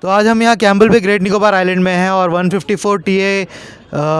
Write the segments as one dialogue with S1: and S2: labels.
S1: तो आज हम यहाँ कैम्बल पे ग्रेट निकोबार आइलैंड में हैं और 154 टीए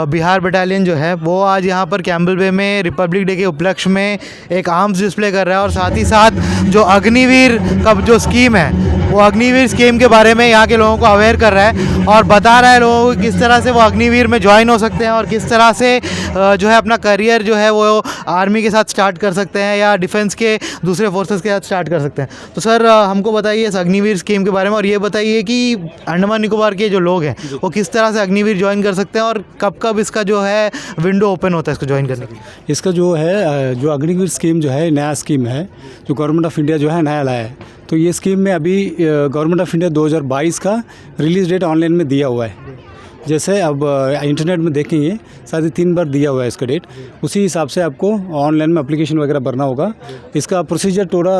S1: बिहार बटालियन जो है वो आज यहाँ पर कैम्बल बे में रिपब्लिक डे के उपलक्ष्य में एक आर्म्स डिस्प्ले कर रहा है और साथ ही साथ जो अग्निवीर का जो स्कीम है वो अग्निवीर स्कीम के बारे में यहाँ के लोगों को अवेयर कर रहा है और बता रहा है लोगों को किस तरह से वो अग्निवीर में ज्वाइन हो सकते हैं और किस तरह से जो है अपना करियर जो है वो आर्मी के साथ स्टार्ट कर सकते हैं या डिफेंस के दूसरे फोर्सेस के साथ स्टार्ट कर सकते हैं। तो सर हमको बताइए इस अग्निवीर स्कीम के बारे में और ये बताइए कि अंडमान निकोबार के जो लोग हैं वो किस तरह से अग्निवीर ज्वाइन कर सकते हैं और कब कब इसका जो है विंडो ओपन होता है इसको ज्वाइन करने के लिए।
S2: इसका जो है जो अग्निवीर स्कीम जो है नया स्कीम है जो गवर्नमेंट ऑफ इंडिया जो है नया लाया है। तो ये स्कीम में अभी गवर्नमेंट ऑफ इंडिया 2022 का रिलीज़ डेट ऑनलाइन में दिया हुआ है। जैसे अब इंटरनेट में देखेंगे शायद 3 बार दिया हुआ है इसका डेट, उसी हिसाब से आपको ऑनलाइन में एप्लीकेशन वगैरह भरना होगा। इसका प्रोसीजर थोड़ा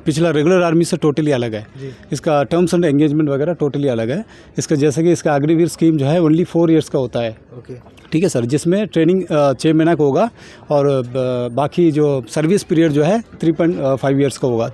S2: पिछला रेगुलर आर्मी से टोटली अलग है। इसका टर्म्स एंड एंगेजमेंट वगैरह टोटली अलग है। इसका जैसे कि इसका अग्निवीर स्कीम जो है ओनली 4 ईयर्स का होता है। ठीक है सर, जिसमें ट्रेनिंग 6 महीना का होगा और बाकी जो सर्विस पीरियड जो है 3.5 ईयर्स का होगा,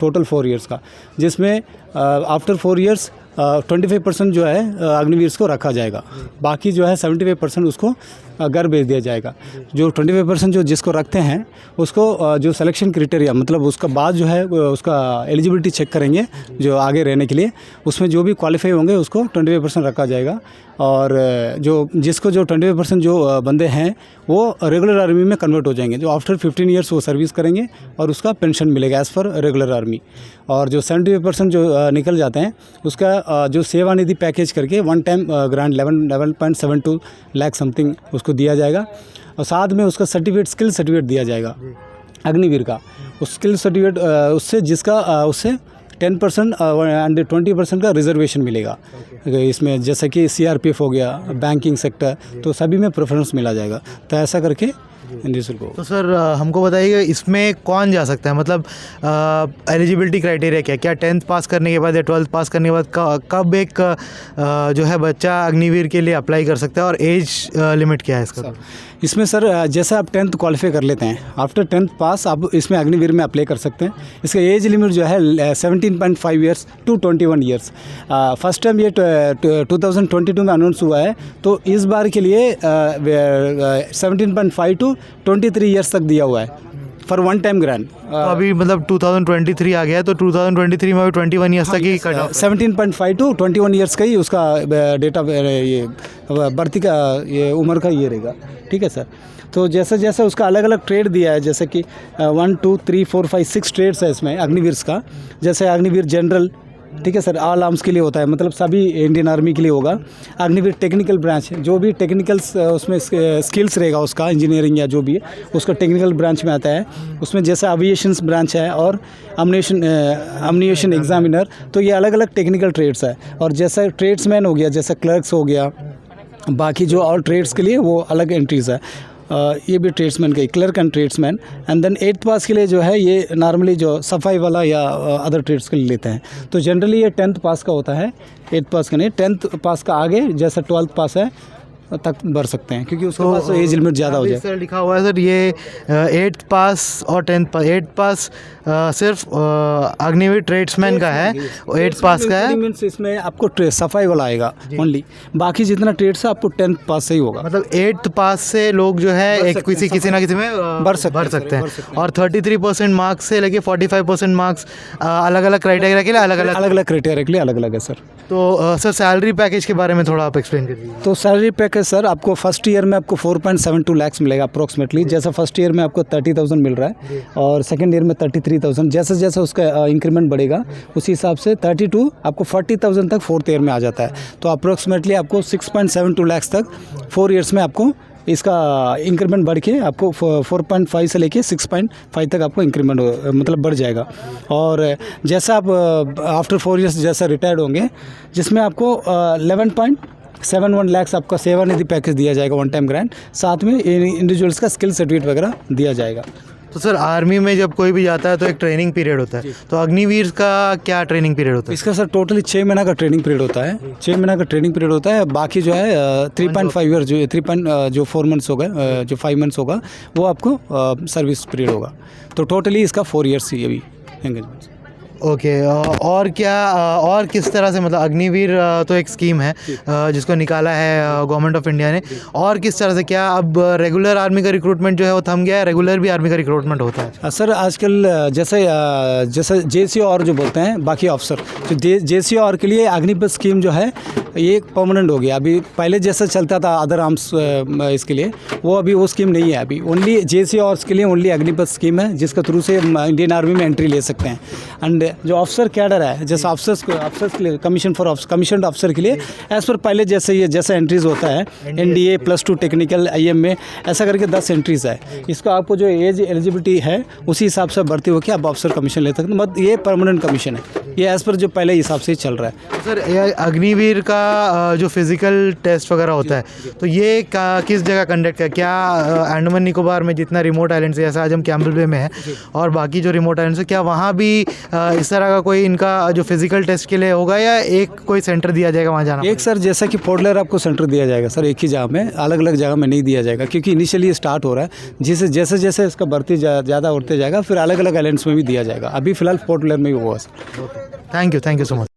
S2: टोटल 4 ईयर्स का, जिसमें आफ्टर 4 ईयर्स 25% जो है अग्निवीर को रखा जाएगा। बाकी जो है 75% उसको घर भेज दिया जाएगा। जो 25% जो जिसको रखते हैं उसको जो सिलेक्शन क्राइटेरिया मतलब उसका बाद जो है उसका एलिजिबिलिटी चेक करेंगे जो आगे रहने के लिए, उसमें जो भी क्वालिफाई होंगे उसको 25% रखा जाएगा। और जो 25% जो बंदे हैं वो रेगुलर आर्मी में कन्वर्ट हो जाएंगे, जो आफ्टर 15 ईयर्स वो सर्विस करेंगे और उसका पेंशन मिलेगा एज़ फॉर रेगुलर आर्मी। और जो 75% जो निकल जाते हैं उसका जो सेवानिधि पैकेज करके one time grant 11.72 lakh something उसको दिया जाएगा और साथ में उसका सर्टिफिकेट स्किल सर्टिफिकेट दिया जाएगा अग्निवीर का। उस स्किल सर्टिफिकेट उससे जिसका उससे 10% एंड 20% का रिजर्वेशन मिलेगा। इसमें जैसे कि CRPF हो गया, बैंकिंग सेक्टर, तो सभी में प्रेफरेंस मिला जाएगा। तो ऐसा करके
S1: तो सर हमको बताइए इसमें कौन जा सकता है, मतलब एलिजिबिलिटी क्राइटेरिया क्या क्या 10th पास करने के बाद या 12th पास करने के बाद कब एक जो है बच्चा अग्निवीर के लिए अप्लाई कर सकता है और एज लिमिट क्या है इसका?
S2: इसमें सर जैसे आप 10th क्वालिफाई कर लेते हैं, आफ्टर 10th पास आप इसमें अग्निवीर में अप्लाई कर सकते हैं। इसका एज लिमिट जो है 17.5 years to 21 years. First time ये 2022 में अनाउंस हुआ है, तो इस बार के लिए 17.5 टू 23 ईयर्स तक दिया हुआ है फॉर वन टाइम ग्रांट।
S1: तो अभी मतलब 2023 आ गया है तो 2023 में 21 ईयर्स तक ही
S2: 17.5 टू 21 ईयर्स का ही उसका डेटा ये भर्ती का ये उम्र का ये रहेगा। ठीक है सर। तो जैसे जैसे उसका अलग अलग ट्रेड दिया है, जैसे कि 1 2 3 4 5 6 ट्रेड्स है इसमें अग्निवीर का। जैसे अग्निवीर जनरल, ठीक है सर, ऑल आर्म्स के लिए होता है, मतलब सभी इंडियन आर्मी के लिए होगा। अग्निवीर टेक्निकल ब्रांच, जो भी टेक्निकल्स उसमें स्किल्स रहेगा उसका, इंजीनियरिंग या जो भी है उसका टेक्निकल ब्रांच में आता है। उसमें जैसे एविएशंस ब्रांच है और अम्युनिशन एग्जामिनर, तो ये अलग अलग टेक्निकल ट्रेड्स है। और जैसा ट्रेड्समैन हो गया, जैसे क्लर्क्स हो गया, बाकी जो और ट्रेड्स के लिए वो अलग एंट्रीज़ है। ये भी ट्रेड्समैन का clerk and tradesman. And then 8th pass के लिए जो है ये नॉर्मली जो सफाई वाला या अदर ट्रेड्स के लिए लेते हैं। तो जनरली ये 10th पास का होता है, 8th पास का नहीं। 10th पास का आगे जैसा 12th पास है तक भर सकते हैं, क्योंकि उसके पास एज लिमिट ज़्यादा हो जाए।
S1: सर लिखा हुआ है सर ये 8th पास और 10th पास। 8th पास सिर्फ अग्निवीर ट्रेड्समैन का है, 8th पास का है।
S2: मीन्स इसमें आपको सफाई वाला आएगा ओनली, बाकी जितना ट्रेड्स है आपको 10th पास से ही होगा।
S1: मतलब 8th पास से लोग जो है एक किसी ना किसी में भर सकते हैं। और 33% मार्क्स से लेके 45% मार्क्स अलग अलग क्राइटेरिया के लिए अलग अलग
S2: क्राइटेरिया के लिए अलग अलग है सर।
S1: तो सर सैलरी पैकेज के बारे में थोड़ा आप एक्सप्लेन करिए।
S2: तो सैलरी पैकेज सर आपको फर्स्ट ईयर में आपको 4.72 लाख मिलेगा अप्रोक्सीमेटली। जैसा फर्स्ट ईयर में आपको 30,000 मिल रहा है और सेकंड ईयर में 33,000। जैसे जैसे उसका इंक्रीमेंट बढ़ेगा उसी हिसाब से 32 आपको 40,000 तक 4th ईयर में आ जाता है। तो अप्रोक्सीमेटली आपको 6.72 लाख तक 4 ईयर्स में आपको इसका इंक्रीमेंट बढ़ के आपको 4.5 से लेके 6.5 तक आपको इंक्रीमेंट मतलब बढ़ जाएगा। और जैसा आप आफ्टर 4 ईयर्स जैसा रिटायर्ड होंगे, जिसमें आपको 11.71 लाख आपका सेवानिधि पैकेज दिया जाएगा वन टाइम ग्रांट, साथ में इंडिविजुअल्स का स्किल सर्टिफिकेट वगैरह दिया जाएगा।
S1: तो सर आर्मी में जब कोई भी जाता है तो एक ट्रेनिंग पीरियड होता है, तो अग्निवीर का क्या ट्रेनिंग पीरियड होता है?
S2: इसका सर टोटली 6 महीना का ट्रेनिंग पीरियड होता है। 6 महीना का ट्रेनिंग पीरियड होता है। बाकी जो है 3.5 ईयर जो 4 मंथ्स होगा, जो 5 मंथ्स होगा वो आपको सर्विस पीरियड होगा। तो टोटली इसका 4 ईयर्स ये भी एंगेजमेंट।
S1: ओके और क्या और किस तरह से मतलब अग्निवीर तो एक स्कीम है जिसको निकाला है गवर्नमेंट ऑफ इंडिया ने, और किस तरह से क्या अब रेगुलर आर्मी का रिक्रूटमेंट जो है वो थम गया है, रेगुलर भी आर्मी का रिक्रूटमेंट होता है?
S2: सर आजकल जैसे JCOR जो बोलते हैं बाकी ऑफिसर, तो JCOR के लिए अग्निपथ स्कीम जो है ये परमानेंट हो गया। अभी पहले जैसा चलता था अदर आर्म्स इसके लिए, वो अभी वो स्कीम नहीं है। अभी ओनली JCOR के लिए ओनली अग्निपथ स्कीम है, जिसके थ्रू से इंडियन आर्मी में एंट्री ले सकते हैं। एंड जो ऑफिसर कैडर है, जैसे ऑफिसर्स के लिए कमीशन ऑफिसर के लिए एज पर पहले जैसे एंट्रीज होता है NDA +2 टेक्निकल IM में, ऐसा करके 10 एंट्रीज है। इसको आपको जो एज एलिजिबिलिटी है उसी हिसाब से भर्ती होकर आप ऑफिसर कमीशन ले सकते हैं। मतलब ये परमानेंट कमीशन है, ये एज पर जो पहले हिसाब से चल रहा है।
S1: सर ये अग्निवीर का जो फिज़िकल टेस्ट वगैरह होता है तो ये किस जगह कंडक्ट है? क्या अंडमान निकोबार में जितना रिमोट आइलैंड है, जैसा आज हम कैम्बल बे में है और बाकी जो रिमोट आइलैंड है, क्या वहाँ भी इस तरह का कोई इनका जो फिज़िकल टेस्ट के लिए होगा, या एक कोई सेंटर दिया जाएगा वहाँ जाना?
S2: एक सर जैसा कि पोर्ट ब्लेयर आपको सेंटर दिया जाएगा सर, एक ही जगह में, अलग अलग जगह में नहीं दिया जाएगा, क्योंकि इनिशियली स्टार्ट हो रहा है। जैसे जैसे इसका भर्ती ज़्यादा उठते जाएगा फिर अलग अलग आइलैंड्स में भी दिया जाएगा। अभी फिलहाल पोर्ट ब्लेयर में ही हुआ sir.
S1: Thank you so much.